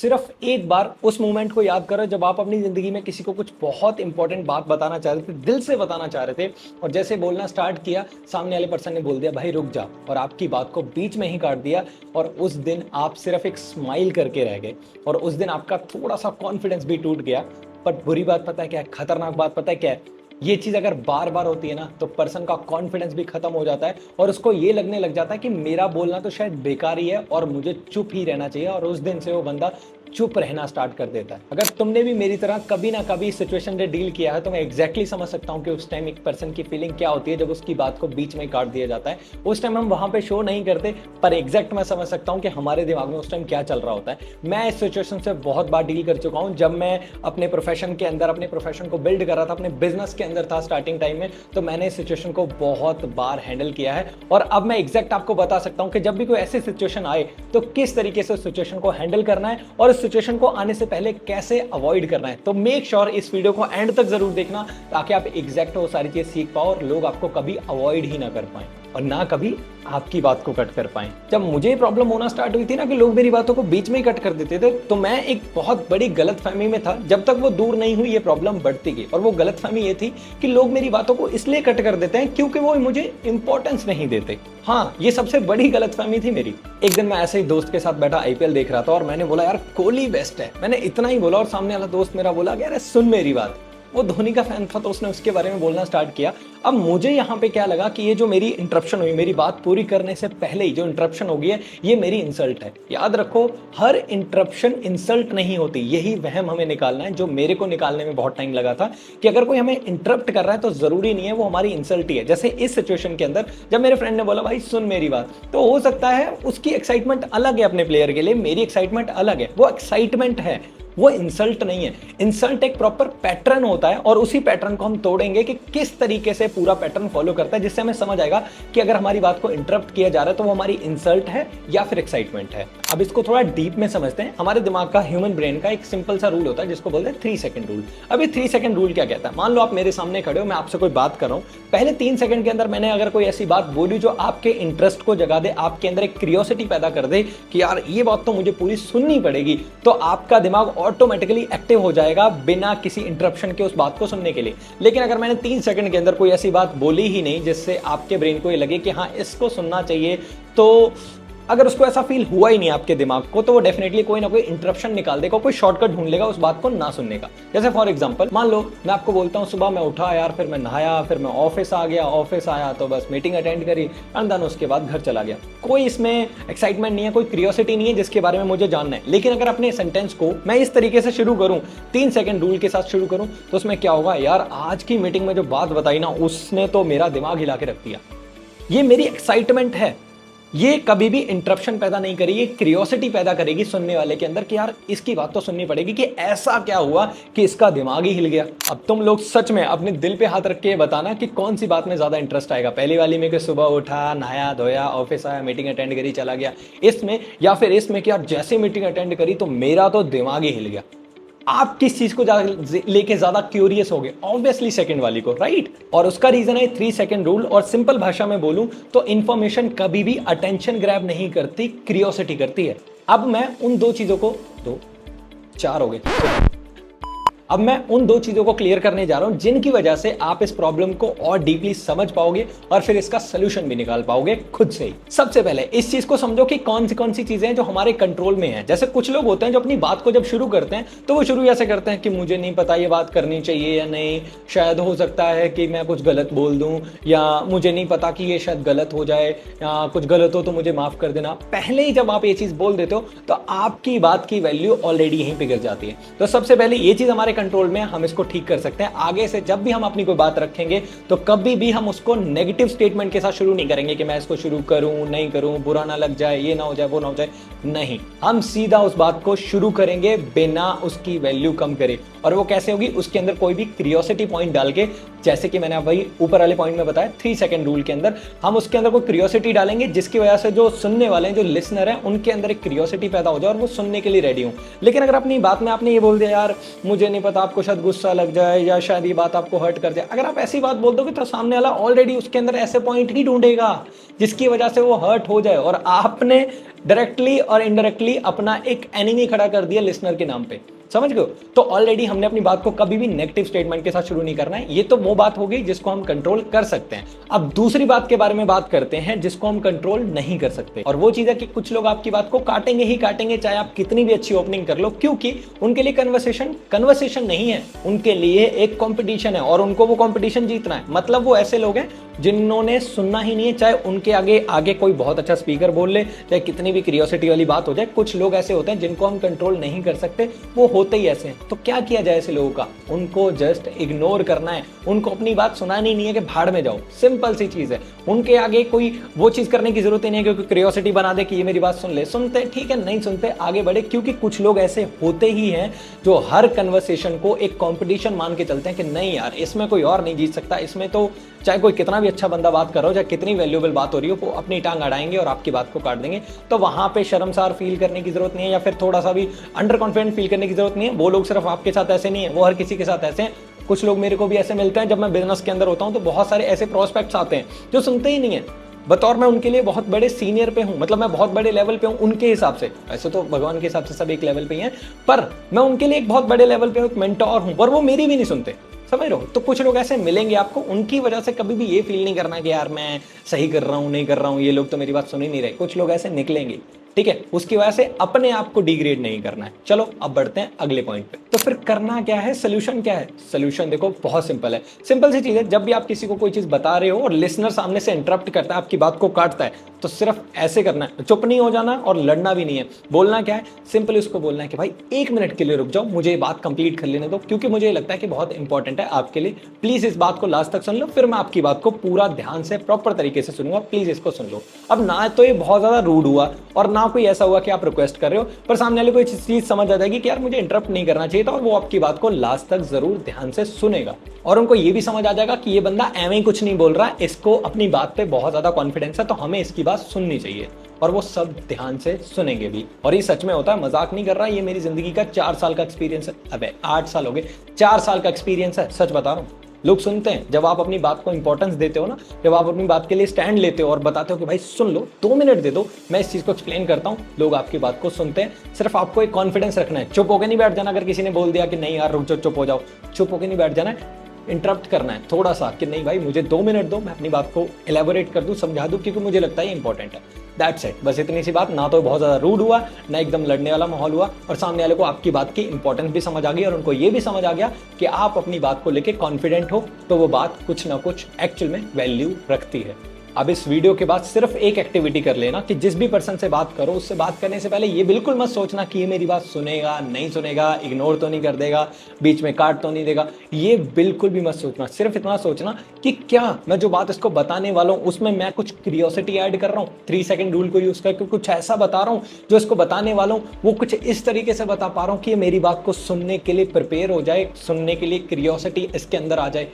सिर्फ एक बार उस मोमेंट को याद करो जब आप अपनी जिंदगी में किसी को कुछ बहुत इंपॉर्टेंट बात बताना चाह रहे थे, दिल से बताना चाह रहे थे, और जैसे बोलना स्टार्ट किया सामने वाले पर्सन ने बोल दिया भाई रुक जा, और आपकी बात को बीच में ही काट दिया। और उस दिन आप सिर्फ एक स्माइल करके रह गए, और उस दिन आपका थोड़ा सा कॉन्फिडेंस भी टूट गया। पर बुरी बात पता है क्या है, खतरनाक बात पता है क्या है, ये चीज अगर बार बार होती है ना तो पर्सन का कॉन्फिडेंस भी खत्म हो जाता है, और उसको ये लगने लग जाता है कि मेरा बोलना तो शायद बेकार ही है और मुझे चुप ही रहना चाहिए, और उस दिन से वो बंदा चुप रहना स्टार्ट कर देता है। अगर तुमने भी मेरी तरह कभी ना कभी इस सिचुएशन से डील किया है तो मैं एग्जैक्टली समझ सकता हूँ कि उस टाइम एक पर्सन की फीलिंग क्या होती है जब उसकी बात को बीच में काट दिया जाता है। उस टाइम हम वहां पे शो नहीं करते, पर एग्जैक्ट मैं समझ सकता हूँ कि हमारे दिमाग में उस टाइम क्या चल रहा होता है। मैं इस सिचुएशन से बहुत बार डील कर चुका हूँ। जब मैं अपने प्रोफेशन के अंदर अपने प्रोफेशन को बिल्ड कर रहा था, अपने बिजनेस के अंदर था स्टार्टिंग टाइम में, तो मैंने इस सिचुएशन को बहुत बार हैंडल किया है। और अब मैं एग्जैक्ट आपको बता सकता हूँ कि जब भी कोई ऐसी सिचुएशन आए तो किस तरीके से उस सिचुएशन को हैंडल करना है और उस सिचुएशन को आने से पहले कैसे अवॉइड करना है। तो मेक श्योर इस वीडियो को एंड तक जरूर देखना, ताकि आप एग्जैक्ट वो सारी चीज सीख पाओ और लोग आपको कभी अवॉइड ही ना कर पाए और ना कभी आपकी बात को कट कर पाए। जब मुझे प्रॉब्लम होना स्टार्ट हुई थी ना कि लोग मेरी बातों को बीच में ही कट कर देते थे, तो मैं एक बहुत बड़ी गलतफहमी में था। जब तक वो दूर नहीं हुई ये प्रॉब्लम बढ़ती गई, और वो गलतफहमी ये थी कि लोग मेरी बातों को इसलिए कट कर देते हैं क्योंकि वो मुझे इंपॉर्टेंस नहीं देते। हाँ, ये सबसे बड़ी गलतफहमी थी मेरी। एक दिन मैं ऐसे ही दोस्त के साथ बैठा आईपीएल देख रहा था और मैंने बोला यार कोहली बेस्ट है, मैंने इतना ही बोला, और सामने वाला दोस्त मेरा बोला यार सुन मेरी बात। वो धोनी का फैन था तो उसने उसके बारे में बोलना स्टार्ट किया। अब मुझे यहाँ पे क्या लगा कि ये जो मेरी इंटरप्शन हुई, मेरी बात पूरी करने से पहले ही जो इंटरप्शन हो गई है, ये मेरी इंसल्ट है। याद रखो, हर इंटरप्शन इंसल्ट नहीं होती। यही वहम हमें निकालना है जो मेरे को निकालने में बहुत टाइम लगा था, कि अगर कोई हमें इंटरप्ट कर रहा है तो जरूरी नहीं है वो हमारी इंसल्ट ही है। जैसे इस सिचुएशन के अंदर जब मेरे फ्रेंड ने बोला भाई सुन मेरी बात, तो हो सकता है उसकी एक्साइटमेंट अलग है अपने प्लेयर के लिए, मेरी एक्साइटमेंट अलग है। वो एक्साइटमेंट है, वो इंसल्ट नहीं है। इंसल्ट एक प्रॉपर पैटर्न होता है, और उसी पैटर्न को हम तोड़ेंगे कि किस तरीके से पूरा पैटर्न फॉलो करता है, जिससे हमें समझ आएगा कि अगर हमारी बात को इंटरप्ट किया जा रहा है तो वो हमारी इंसल्ट है या फिर एक्साइटमेंट है। अब इसको थोड़ा डीप में समझते हैं। हमारे दिमाग का, ह्यूमन ब्रेन का एक सिंपल सा रूल होता है जिसको बोलते हैं 3 सेकंड रूल। अब ये 3 सेकंड रूल क्या कहता है? मान लो आप मेरे सामने खड़े हो, मैं आपसे कोई बात कर रहा हूं, पहले 3 सेकंड के अंदर मैंने अगर कोई ऐसी बात बोली जो आपके इंटरेस्ट को जगा दे, आपके अंदर एक क्यूरियोसिटी पैदा कर दे कि यार ये बात तो मुझे पूरी सुननी पड़ेगी, तो आपका दिमाग ऑटोमेटिकली एक्टिव हो जाएगा बिना किसी इंटरप्शन के उस बात को सुनने के लिए। लेकिन अगर मैंने 3 सेकंड के अंदर कोई ऐसी बात बोली ही नहीं जिससे आपके ब्रेन को ये लगे कि हाँ इसको सुनना चाहिए, तो अगर उसको ऐसा फील हुआ ही नहीं आपके दिमाग को, तो वो डेफिनेटली कोई ना कोई इंटरप्शन निकाल देगा, कोई शॉर्टकट ढूंढ लेगा उस बात को ना सुनने का। जैसे फॉर एग्जांपल मान लो मैं आपको बोलता हूँ सुबह मैं उठा यार, फिर मैं नहाया, फिर मैं ऑफिस आ गया, ऑफिस आया तो बस मीटिंग अटेंड करी, एंड देन उसके बाद घर चला गया। कोई इसमें एक्साइटमेंट नहीं है, कोई क्यूरियोसिटी नहीं है जिसके बारे में मुझे जानना है। लेकिन अगर अपने सेंटेंस को मैं इस तरीके से शुरू करूं, 3 सेकंड रूल के साथ शुरू करूं, तो उसमें क्या होगा, यार आज की मीटिंग में जो बात बताई ना उसने तो मेरा दिमाग हिला के रख दिया। ये मेरी एक्साइटमेंट है, ये कभी भी इंटरप्शन पैदा नहीं करेगी, ये क्यूरियोसिटी पैदा करेगी सुनने वाले के अंदर कि यार इसकी बात तो सुननी पड़ेगी कि ऐसा क्या हुआ कि इसका दिमाग ही हिल गया। अब तुम लोग सच में अपने दिल पे हाथ रख के बताना कि कौन सी बात में ज्यादा इंटरेस्ट आएगा, पहली वाली में कि सुबह उठा, नहाया धोया, ऑफिस आया, मीटिंग अटेंड करी, चला गया, इसमें, या फिर इसमें कि यार जैसे मीटिंग अटेंड करी तो मेरा तो दिमाग ही हिल गया। आप किस चीज को लेके ज्यादा क्यूरियस हो गए? ऑब्वियसली सेकंड वाली को, राइट? और उसका रीजन है 3 सेकंड रूल। और सिंपल भाषा में बोलूं तो इंफॉर्मेशन कभी भी अटेंशन ग्रैब नहीं करती, क्यूरियोसिटी करती है। अब मैं उन 2 चीजों को, 2 4 हो गए, अब मैं उन 2 चीजों को क्लियर करने जा रहा हूं जिनकी वजह से आप इस प्रॉब्लम को और डीपली समझ पाओगे और फिर इसका सोल्यूशन भी निकाल पाओगे खुद से ही। सबसे पहले इस चीज को समझो कि कौन सी चीजें हैं जो हमारे कंट्रोल में हैं। जैसे कुछ लोग होते हैं जो अपनी बात को जब शुरू करते हैं तो वो शुरू ऐसे करते हैं कि मुझे नहीं पता ये बात करनी चाहिए या नहीं, शायद हो सकता है कि मैं कुछ गलत बोल दूं, या मुझे नहीं पता कि ये शायद गलत हो जाए, या कुछ गलत हो तो मुझे माफ कर देना। पहले ही जब आप ये चीज बोल देते हो तो आपकी बात की वैल्यू ऑलरेडी यहीं पे गिर जाती है। तो सबसे पहले ये चीज हमारे कंट्रोल में, हम इसको ठीक कर सकते हैं। आगे से जब भी हम अपनी कोई बात रखेंगे तो कभी भी हम उसको नेगेटिव स्टेटमेंट के साथ शुरू नहीं करेंगे कि मैं इसको शुरू करूं, नहीं करूं, बुरा ना लग जाए, ये ना हो जाए, वो ना हो जाए। नहीं, हम सीधा उस बात को शुरू करेंगे बिना उसकी वैल्यू कम करे। और वो कैसे होगी? उसके अंदर कोई भी क्यूरियोसिटी पॉइंट डाल के, जैसे कि मैंने वही ऊपर वाले पॉइंट में बताया 3 सेकंड रूल के अंदर हम उसके अंदर कोई क्यूरियोसिटी डालेंगे जिसकी वजह से जो सुनने वाले हैं, जो लिसनर है, उनके अंदर एक क्यूरियोसिटी पैदा हो जाए और वो सुनने के लिए रेडी हो। लेकिन अगर अपनी बात में आपने ये बोल दिया यार मुझे नहीं पता, आपको शायद गुस्सा लग जाए या शायद ये बात आपको हर्ट कर जाए, अगर आप ऐसी बात बोल दोगे तो सामने वाला ऑलरेडी उसके अंदर ऐसे पॉइंट ही ढूंढेगा जिसकी वजह से वो हर्ट हो जाए, और आपने डायरेक्टली और इनडायरेक्टली अपना एक एनिमी खड़ा कर दिया लिसनर के नाम पे। समझ गए? तो ऑलरेडी हमने अपनी बात को कभी भी नेगेटिव स्टेटमेंट के साथ शुरू नहीं करना है। ये तो वो बात हो गई जिसको हम कंट्रोल कर सकते हैं। अब दूसरी बात के बारे में बात करते हैं जिसको हम कंट्रोल नहीं कर सकते, और वो चीज है कि कुछ लोग आपकी बात को काटेंगे ही काटेंगे, चाहे आप कितनी भी अच्छी ओपनिंग कर लो, क्योंकि उनके लिए कन्वर्सेशन नहीं है, उनके लिए एक कॉम्पिटिशन है और उनको वो कॉम्पिटिशन जीतना है। मतलब वो ऐसे लोग हैं जिन्होंने सुनना ही नहीं है, चाहे उनके आगे कोई बहुत अच्छा स्पीकर बोल ले, चाहे कितनी भी क्यूरियोसिटी वाली बात हो जाए। कुछ लोग ऐसे होते हैं जिनको हम कंट्रोल नहीं कर सकते, वो होते ही ऐसे हैं। तो क्या किया जाए ऐसे लोगों का? उनको जस्ट इग्नोर करना है, उनको अपनी बात सुनानी नहीं है कि भाड़ में जाओ। सिंपल सी चीज है। उनके आगे कोई वो चीज करने की जरूरत ही नहीं है क्योंकि क्यूरियोसिटी बना दे कि ये मेरी बात सुन ले। सुनते ठीक है, नहीं सुनते आगे बढ़े, क्योंकि कुछ लोग ऐसे होते ही हैं जो हर कन्वर्सेशन को एक कॉम्पिटिशन मान के चलते हैं कि नहीं यार इसमें कोई और नहीं जीत सकता, इसमें तो चाहे कोई कितना भी अच्छा बंदा बात कर रहा हो, चाहे कितनी वैल्यूएबल बात हो रही हो, वो अपनी टांग अड़ाएंगे और आपकी बात को काट देंगे। तो वहां पे शर्मसार फील करने की जरूरत नहीं है या फिर थोड़ा सा भी अंडर कॉन्फिडेंट फील करने की जरूरत नहीं है। वो लोग सिर्फ आपके साथ ऐसे नहीं है, वो हर किसी के साथ ऐसे हैं। कुछ लोग मेरे को भी ऐसे मिलते हैं जब मैं बिजनेस के अंदर होता हूं, तो बहुत सारे ऐसे प्रोस्पेक्ट्स आते हैं जो सुनते ही नहीं है। बतौर मैं उनके लिए बहुत बड़े सीनियर पे हूं, मतलब मैं बहुत बड़े लेवल पे हूं उनके हिसाब से। ऐसे तो भगवान के हिसाब से सब एक लेवल पे ही हैं, पर मैं उनके लिए एक बहुत बड़े लेवल पे हूं, एक मेंटोर हूं, पर वो मेरी भी नहीं सुनते। समझ रहे हो? तो कुछ लोग ऐसे मिलेंगे आपको, उनकी वजह से कभी भी ये फील नहीं करना कि यार मैं सही कर रहा हूं नहीं कर रहा हूं, ये लोग तो मेरी बात सुन ही नहीं रहे। कुछ लोग ऐसे निकलेंगे, ठीक है, उसकी वजह से अपने आप को डिग्रेड नहीं करना है। चलो अब बढ़ते हैं अगले पॉइंट पे। तो फिर करना क्या है, सोल्यूशन क्या है? सोल्यूशन देखो बहुत सिंपल है, सिंपल सी चीज है। जब भी आप किसी को कोई चीज बता रहे हो और लिसनर सामने से इंटरप्ट करता है, आपकी बात को काटता है, तो सिर्फ ऐसे करना है, चुप नहीं हो जाना और लड़ना भी नहीं है। बोलना क्या है, सिंपली उसको बोलना है कि भाई 1 मिनट के लिए रुक जाओ, मुझे ये बात कंप्लीट कर लेने दो, क्योंकि मुझे लगता है कि बहुत इंपॉर्टेंट है आपके लिए। प्लीज इस बात को लास्ट तक सुन लो, फिर मैं आपकी बात को पूरा ध्यान से प्रॉपर तरीके से सुनूंगा, प्लीज इसको सुन लो। अब ना तो ये बहुत ज्यादा रूड हुआ और ना कोई ऐसा हुआ कि आप रिक्वेस्ट कर रहे हो, पर सामने वाले को ये चीज समझ आ जाएगी कि यार मुझे इंटरप्ट नहीं करना चाहिए था, और वो आपकी बात को लास्ट तक जरूर ध्यान से सुनेगा। और उनको ये भी समझ आ जाएगा कि ये बंदा एवं ही कुछ नहीं बोल रहा है, इसको अपनी बात पे बहुत ज्यादा कॉन्फिडेंस है, तो हमें इसकी बात सुननी चाहिए, और वो सब ध्यान से सुनेंगे भी। और ये सच में होता है, मजाक नहीं कर रहा, ये मेरी जिंदगी का 4 साल का एक्सपीरियंस है। अबे 8 साल हो गए, 4 साल का एक्सपीरियंस है, सच बता रहा हूँ। लोग सुनते हैं जब आप अपनी बात को इंपॉर्टेंस देते हो ना, जब आप अपनी बात के लिए स्टैंड लेते हो और बताते हो कि भाई सुन लो, 2 मिनट दे दो, मैं इस चीज को एक्सप्लेन करता हूँ, लोग आपकी बात को सुनते हैं। सिर्फ आपको एक कॉन्फिडेंस रखना है, चुप होकर नहीं बैठ जाना। अगर किसी ने बोल दिया कि नहीं यार रुक जाओ, चुप हो जाओ, चुप होकर नहीं बैठ जाना है, इंटरप्ट करना है थोड़ा सा कि नहीं भाई मुझे 2 मिनट दो, मैं अपनी बात को एलेबोरेट कर दूं, समझा दूं, क्योंकि मुझे लगता है ये इंपॉर्टेंट है। दैट्स इट, बस इतनी सी बात। ना तो बहुत ज्यादा रूड हुआ, ना एकदम लड़ने वाला माहौल हुआ, और सामने वाले को आपकी बात की इंपॉर्टेंस भी समझ आ गई, और उनको ये भी समझ आ गया कि आप अपनी बात को लेके कॉन्फिडेंट हो, तो वो बात कुछ ना कुछ एक्चुअल में वैल्यू रखती है। अब इस वीडियो के बाद सिर्फ एक एक्टिविटी कर लेना कि जिस भी पर्सन से बात करो, उससे बात करने से पहले ये बिल्कुल मत सोचना कि ये मेरी बात सुनेगा नहीं सुनेगा, इग्नोर तो नहीं कर देगा, बीच में काट तो नहीं देगा। ये बिल्कुल भी मत सोचना। सिर्फ इतना सोचना कि क्या मैं जो बात इसको बताने वाला हूँ उसमें मैं कुछ क्यूरियोसिटी ऐड कर रहा हूँ, 3 सेकंड रूल को यूज करके कुछ ऐसा बता रहा हूँ जो इसको बताने वाला हूँ वो कुछ इस तरीके से बता पा रहा हूँ कि ये मेरी बात को सुनने के लिए प्रिपेयर हो जाए, सुनने के लिए क्यूरियोसिटी इसके अंदर आ जाए।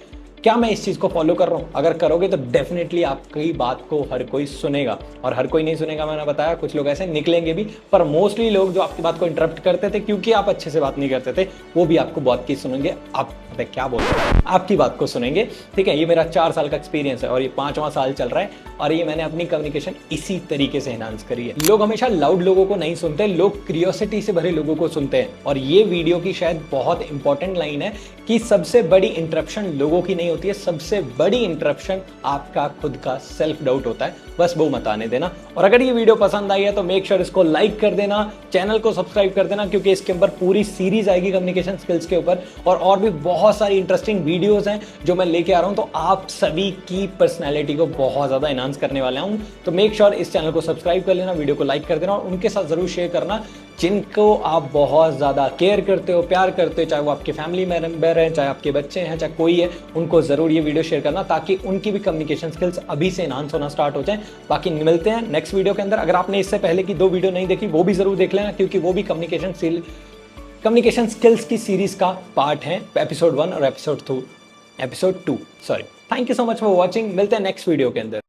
क्या मैं इस चीज को फॉलो कर रहा हूं? अगर करोगे तो डेफिनेटली आपकी बात को हर कोई सुनेगा, और हर कोई नहीं सुनेगा, मैंने बताया कुछ लोग ऐसे निकलेंगे भी, पर मोस्टली लोग जो आपकी बात को इंटरप्ट करते थे क्योंकि आप अच्छे से बात नहीं करते थे, वो भी आपको बहुत की सुनेंगे। आप क्या बोल रहे हैं, आपकी बात को सुनेंगे। ठीक है, ये मेरा 4 साल का एक्सपीरियंस है और ये 5वां साल चल रहा है, और ये मैंने अपनी कम्युनिकेशन इसी तरीके से एनहांस करी है। लोग हमेशा लाउड लोगों को नहीं सुनते, लोग क्यूरियोसिटी से भरे लोगों को सुनते हैं। और ये वीडियो की शायद बहुत इंपॉर्टेंट लाइन है कि सबसे बड़ी इंटरप्शन लोगों की नहीं होती है, सबसे बड़ी इंटरप्शन आपका खुद का सेल्फ डाउट होता है। बस वो मत आने देना। और अगर ये वीडियो पसंद आई है तो मेक श्योर इसको लाइक कर देना, चैनल को सब्सक्राइब कर देना, क्योंकि इसके ऊपर पूरी सीरीज आएगी कम्युनिकेशन स्किल्स के ऊपर, और भी बहुत सारी इंटरेस्टिंग वीडियोस हैं जो मैं लेके आ रहा हूं। तो आप सभी की पर्सनैलिटी को बहुत ज्यादा एनहांस करने वाला हूं। तो मेक श्योर इस चैनल को सब्सक्राइब कर लेना, वीडियो को लाइक कर देना, और उनके साथ जरूर शेयर करना जिनको आप बहुत ज्यादा केयर करते हो, प्यार करते हो, चाहे वो आपके फैमिली मेंबर हैं, चाहे आपके बच्चे हैं, चाहे कोई है, उनको जरूर ये वीडियो शेयर करना ताकि उनकी भी कम्युनिकेशन स्किल्स अभी से एनहांस होना स्टार्ट हो जाए। बाकी मिलते हैं नेक्स्ट वीडियो के अंदर। अगर आपने इससे पहले की 2 वीडियो नहीं देखी वो भी जरूर देख लेना, क्योंकि वो भी कम्युनिकेशन स्किल्स की सीरीज का पार्ट है, एपिसोड 1 और episode 2। Episode 2 sorry. Thank you so much for watching, मिलते हैं नेक्स्ट वीडियो के अंदर।